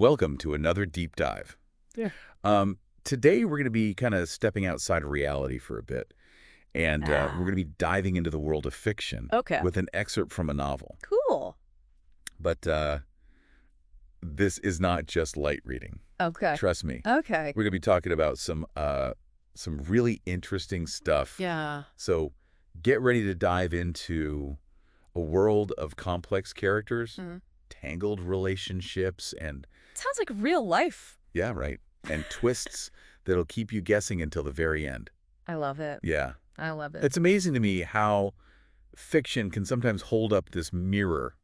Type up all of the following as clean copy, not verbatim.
Welcome to another deep dive. Yeah. Today we're going to be kind of stepping outside of reality for a bit, and we're going to be diving into the world of fiction Okay. with an excerpt from a novel. Cool. But this is not just light reading. Okay. Trust me. Okay. We're going to be talking about some really interesting stuff. Yeah. So get ready to dive into a world of complex characters, tangled relationships, and Sounds like real life. yeah, right. And twists that'll keep you guessing until the very end. I love it. Yeah. I love it. It's amazing to me how fiction can sometimes hold up this mirror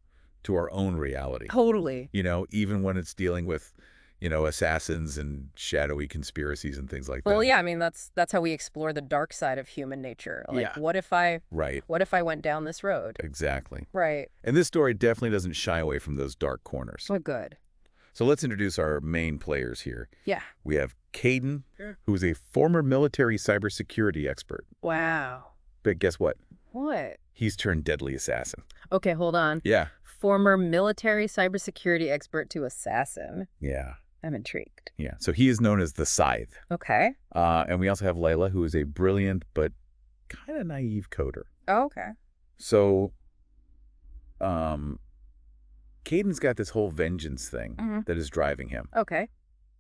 to our own reality. Totally. Even when it's dealing with, assassins and shadowy conspiracies and things like that. Well, yeah, I mean that's how we explore the dark side of human nature. Like Yeah. what if I Right. went down this road? Exactly. Right. And this story definitely doesn't shy away from those dark corners. Well, good. So let's introduce our main players here. Yeah. We have Caden, who is a former military cybersecurity expert. Wow. But guess what? What? He's turned deadly assassin. Okay, hold on. Yeah. Former military cybersecurity expert to assassin. Yeah. I'm intrigued. Yeah. So he is known as the Scythe. Okay. And we also have Layla, who is a brilliant but kind of naive coder. Oh, okay. So Caden's got this whole vengeance thing that is driving him. Okay.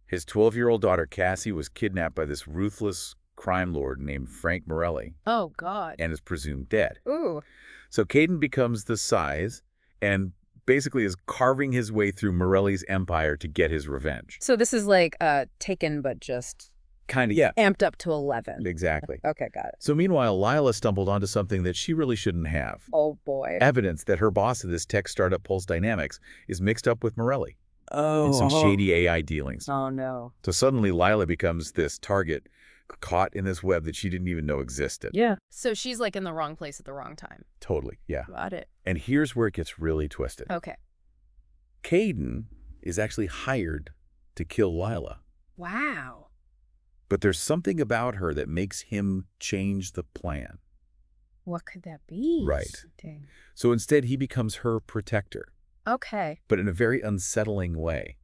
His 12-year-old daughter, Cassie, was kidnapped by this ruthless crime lord named Frank Morelli Oh, God. and is presumed dead. Ooh. So Caden becomes the Scythe and basically is carving his way through Morelli's empire to get his revenge. So this is like Taken, but just Kind of, yeah. amped up to 11. Exactly. Okay, got it. So meanwhile, Lila stumbled onto something that she really shouldn't have. Oh, boy. Evidence that her boss of this tech startup, Pulse Dynamics, is mixed up with Morelli Oh. in some shady AI dealings. Oh, no. So suddenly Lila becomes this target caught in this web that she didn't even know existed. Yeah. So she's like in the wrong place at the wrong time. Totally, yeah. Got it. And here's where it gets really twisted. Okay. Caden is actually hired to kill Lila. Wow. But there's something about her that makes him change the plan. What could that be? Right. Dang. So instead, he becomes her protector, Okay. but in a very unsettling way.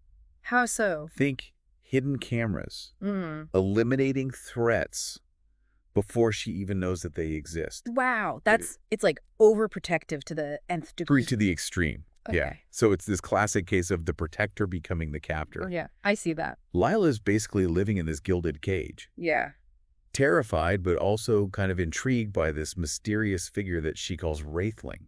How so? Think hidden cameras, Mm. eliminating threats before she even knows that they exist. Wow. It's like overprotective to the nth degree. To the extreme. Yeah. Okay. So it's this classic case of the protector becoming the captor. Oh, yeah. I see that. Lila's basically living in this gilded cage, Yeah. terrified but also kind of intrigued by this mysterious figure that she calls Wraithling.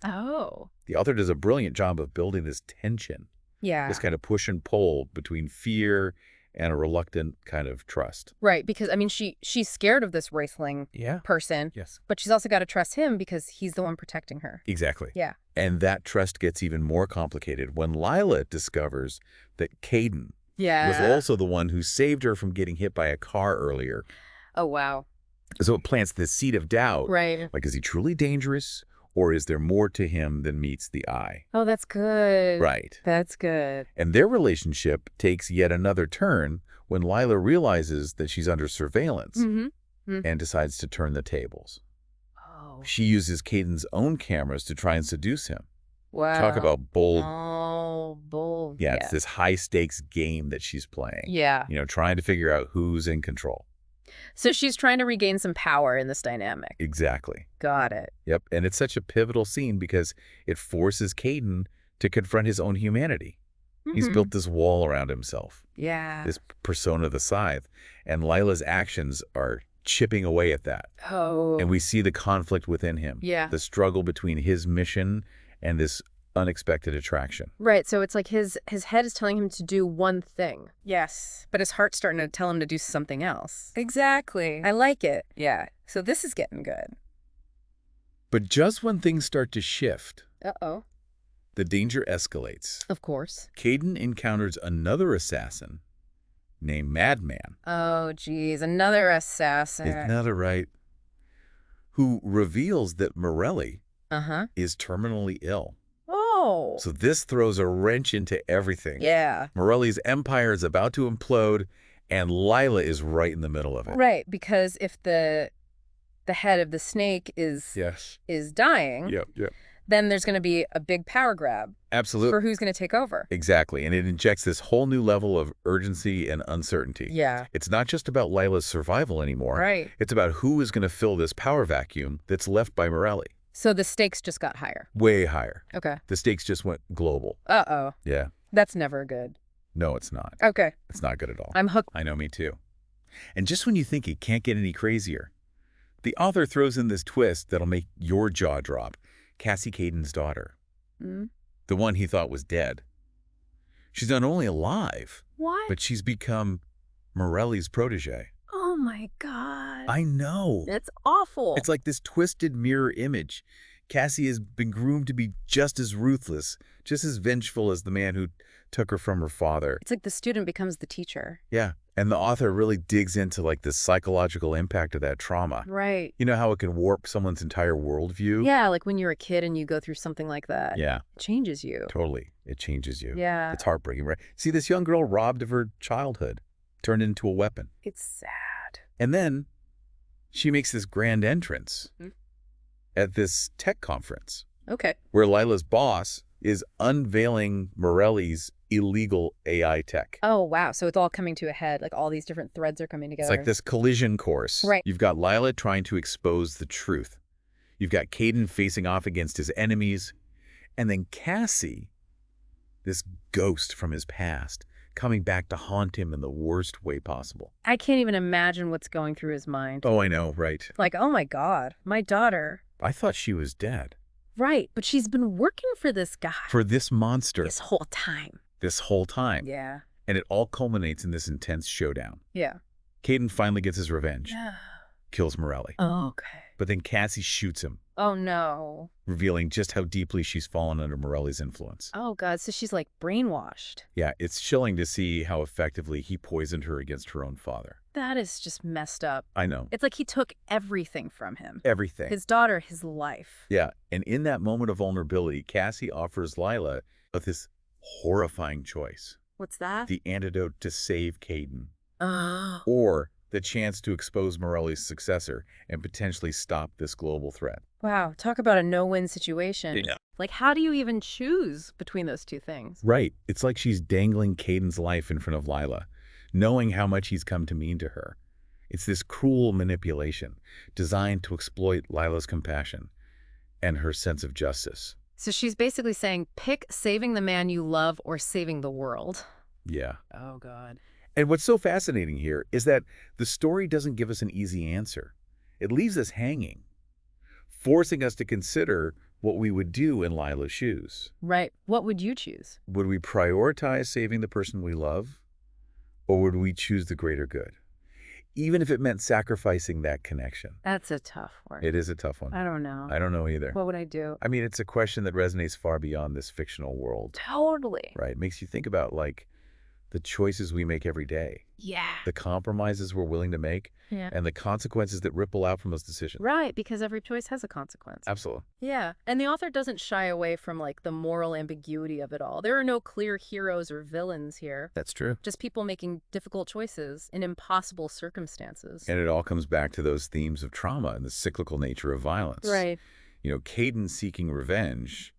Oh. The author does a brilliant job of building this tension, Yeah. this kind of push and pull between fear and a reluctant kind of trust. Right. Because, I mean, she's scared of this Wraithling Yeah. person, Yes. but she's also got to trust him because he's the one protecting her. Exactly. Yeah. And that trust gets even more complicated when Lila discovers that Caden Yeah. was also the one who saved her from getting hit by a car earlier. Oh, wow. So it plants this seed of doubt. Right. Like, is he truly dangerous, or is there more to him than meets the eye? Oh, that's good. Right. That's good. And their relationship takes yet another turn when Lila realizes that she's under surveillance and decides to turn the tables. Oh. She uses Caden's own cameras to try and seduce him. Wow. Talk about bold. Oh, bold. Yeah, it's this high-stakes game that she's playing. Yeah. Trying to figure out who's in control. So she's trying to regain some power in this dynamic. Exactly. Got it. Yep. And it's such a pivotal scene because it forces Caden to confront his own humanity. He's built this wall around himself, Yeah. this persona, the Scythe, and Lila's actions are chipping away at that. Oh. And we see the conflict within him. Yeah. The struggle between his mission and this unexpected attraction. Right. So it's like his head is telling him to do one thing. Yes. But his heart's starting to tell him to do something else. Exactly. I like it. Yeah. So this is getting good. But just when things start to shift, Uh-oh. the danger escalates. Of course. Caden encounters another assassin named Madman. Oh, geez. Another assassin. Another, right? Who reveals that Morelli Uh-huh. is terminally ill. Oh. So this throws a wrench into everything. Yeah. Morelli's empire is about to implode, and Lila is right in the middle of it. Right. Because if the head of the snake is Yes. dying, Yep. then there's going to be a big power grab. Absolutely. For who's going to take over. Exactly. And it injects this whole new level of urgency and uncertainty. Yeah. It's not just about Lila's survival anymore. Right. It's about who is going to fill this power vacuum that's left by Morelli. So the stakes just got higher. Way higher. Okay. The stakes just went global. Uh-oh. Yeah. That's never good. No, it's not. Okay. It's not good at all. I'm hooked. I know, me too. And just when you think it can't get any crazier, the author throws in this twist that'll make your jaw drop. Cassie Caden's daughter. Mm. The one he thought was dead. She's not only alive, What? but she's become Morelli's protege. Oh my God. I know. That's awful. It's like this twisted mirror image. Cassie has been groomed to be just as ruthless, just as vengeful as the man who took her from her father. It's like the student becomes the teacher. Yeah. And the author really digs into like the psychological impact of that trauma. Right. You know how it can warp someone's entire worldview? Yeah, like when you're a kid and you go through something like that. Yeah. It changes you. Totally. It changes you. Yeah. It's heartbreaking, right? See, this young girl robbed of her childhood, turned into a weapon. It's sad. And then she makes this grand entrance at this tech conference. Okay. Where Lila's boss is unveiling Morelli's illegal AI tech. Oh, wow. So it's all coming to a head. Like all these different threads are coming together. It's like this collision course. Right. You've got Lila trying to expose the truth. You've got Caden facing off against his enemies. And then Cassie, this ghost from his past, coming back to haunt him in the worst way possible. I can't even imagine what's going through his mind. Oh, I know, right. Like, oh my God, my daughter. I thought she was dead. Right, but she's been working for this guy. For this monster. This whole time. This whole time. Yeah. And it all culminates in this intense showdown. Yeah. Caden finally gets his revenge. Yeah. Kills Morelli. Oh, okay. But then Cassie shoots him. Oh, no. Revealing just how deeply she's fallen under Morelli's influence. Oh, God. So she's like brainwashed. Yeah, it's chilling to see how effectively he poisoned her against her own father. That is just messed up. I know. It's like he took everything from him. Everything. His daughter, his life. Yeah, and in that moment of vulnerability, Cassie offers Lila this horrifying choice. What's that? The antidote to save Caden. Oh. Or the chance to expose Morelli's successor and potentially stop this global threat. Wow. Talk about a no-win situation. Yeah. Like, how do you even choose between those two things? Right. It's like she's dangling Caden's life in front of Lila, knowing how much he's come to mean to her. It's this cruel manipulation designed to exploit Lila's compassion and her sense of justice. So she's basically saying, pick saving the man you love or saving the world. Yeah. Oh, God. And what's so fascinating here is that the story doesn't give us an easy answer. It leaves us hanging, forcing us to consider what we would do in Lila's shoes. Right. What would you choose? Would we prioritize saving the person we love, or would we choose the greater good? Even if it meant sacrificing that connection. That's a tough one. It is a tough one. I don't know. I don't know either. What would I do? I mean, it's a question that resonates far beyond this fictional world. Totally. Right? It makes you think about, like, the choices we make every day. Yeah. The compromises we're willing to make. Yeah. And the consequences that ripple out from those decisions. Right, because every choice has a consequence. Absolutely. Yeah. And the author doesn't shy away from, like, the moral ambiguity of it all. There are no clear heroes or villains here. That's true. Just people making difficult choices in impossible circumstances. And it all comes back to those themes of trauma and the cyclical nature of violence. Right. You know, Caden seeking revenge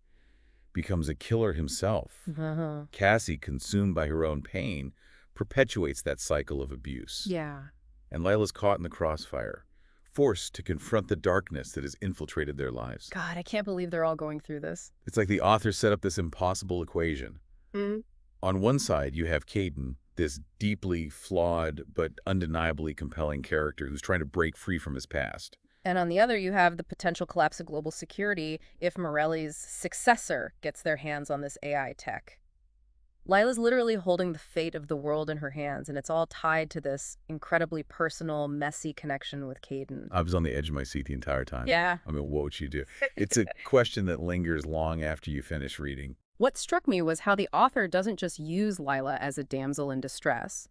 becomes a killer himself. Uh-huh. Cassie, consumed by her own pain, perpetuates that cycle of abuse. Yeah. And Lila's caught in the crossfire, forced to confront the darkness that has infiltrated their lives. God, I can't believe they're all going through this. It's like the author set up this impossible equation. On one side, you have Caden, this deeply flawed but undeniably compelling character who's trying to break free from his past. And on the other, you have the potential collapse of global security if Morelli's successor gets their hands on this AI tech. Lila's literally holding the fate of the world in her hands, and it's all tied to this incredibly personal, messy connection with Caden. I was on the edge of my seat the entire time. Yeah. I mean, what would she do? It's a question that lingers long after you finish reading. What struck me was how the author doesn't just use Lila as a damsel in distress.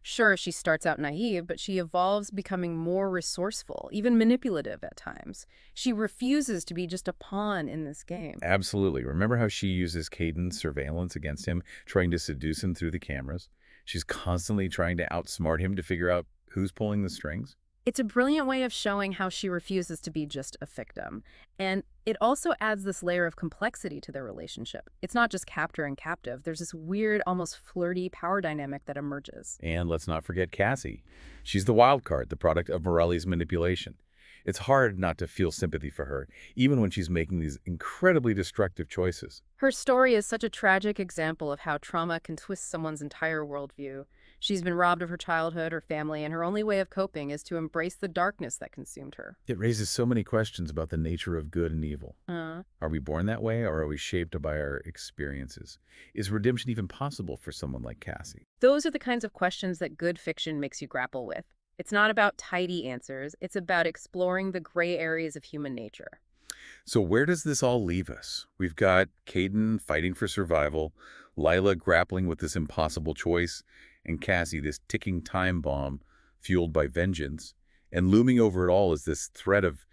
Sure, she starts out naive, but she evolves becoming more resourceful, even manipulative at times. She refuses to be just a pawn in this game. Absolutely. Remember how she uses Caden's surveillance against him, trying to seduce him through the cameras? She's constantly trying to outsmart him to figure out who's pulling the strings. It's a brilliant way of showing how she refuses to be just a victim. And it also adds this layer of complexity to their relationship. It's not just captor and captive. There's this weird, almost flirty power dynamic that emerges. And let's not forget Cassie. She's the wild card, the product of Morelli's manipulation. It's hard not to feel sympathy for her, even when she's making these incredibly destructive choices. Her story is such a tragic example of how trauma can twist someone's entire worldview. She's been robbed of her childhood, her family, and her only way of coping is to embrace the darkness that consumed her. It raises so many questions about the nature of good and evil. Are we born that way, or are we shaped by our experiences? Is redemption even possible for someone like Cassie? Those are the kinds of questions that good fiction makes you grapple with. It's not about tidy answers, it's about exploring the gray areas of human nature. So where does this all leave us? We've got Caden fighting for survival, Lila grappling with this impossible choice, and Cassie, this ticking time bomb fueled by vengeance. And looming over it all is this threat of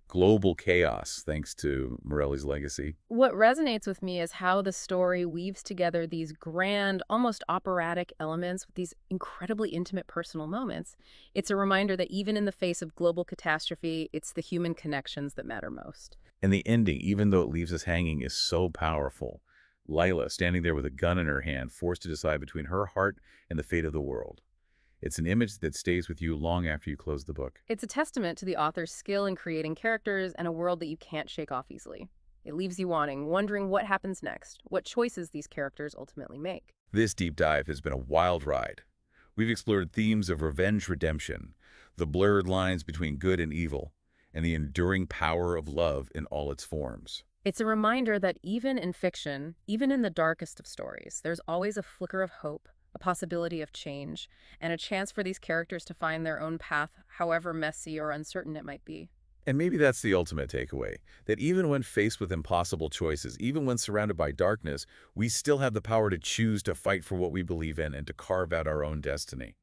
global chaos, thanks to Morelli's legacy. What resonates with me is how the story weaves together these grand, almost operatic elements with these incredibly intimate personal moments. It's a reminder that even in the face of global catastrophe, it's the human connections that matter most. And the ending, even though it leaves us hanging, is so powerful. Lila, standing there with a gun in her hand, forced to decide between her heart and the fate of the world. It's an image that stays with you long after you close the book. It's a testament to the author's skill in creating characters and a world that you can't shake off easily. It leaves you wanting, wondering what happens next, what choices these characters ultimately make. This deep dive has been a wild ride. We've explored themes of revenge redemption, the blurred lines between good and evil, and the enduring power of love in all its forms. It's a reminder that even in fiction, even in the darkest of stories, there's always a flicker of hope, a possibility of change, and a chance for these characters to find their own path, however messy or uncertain it might be. And maybe that's the ultimate takeaway, that even when faced with impossible choices, even when surrounded by darkness, we still have the power to choose to fight for what we believe in and to carve out our own destiny.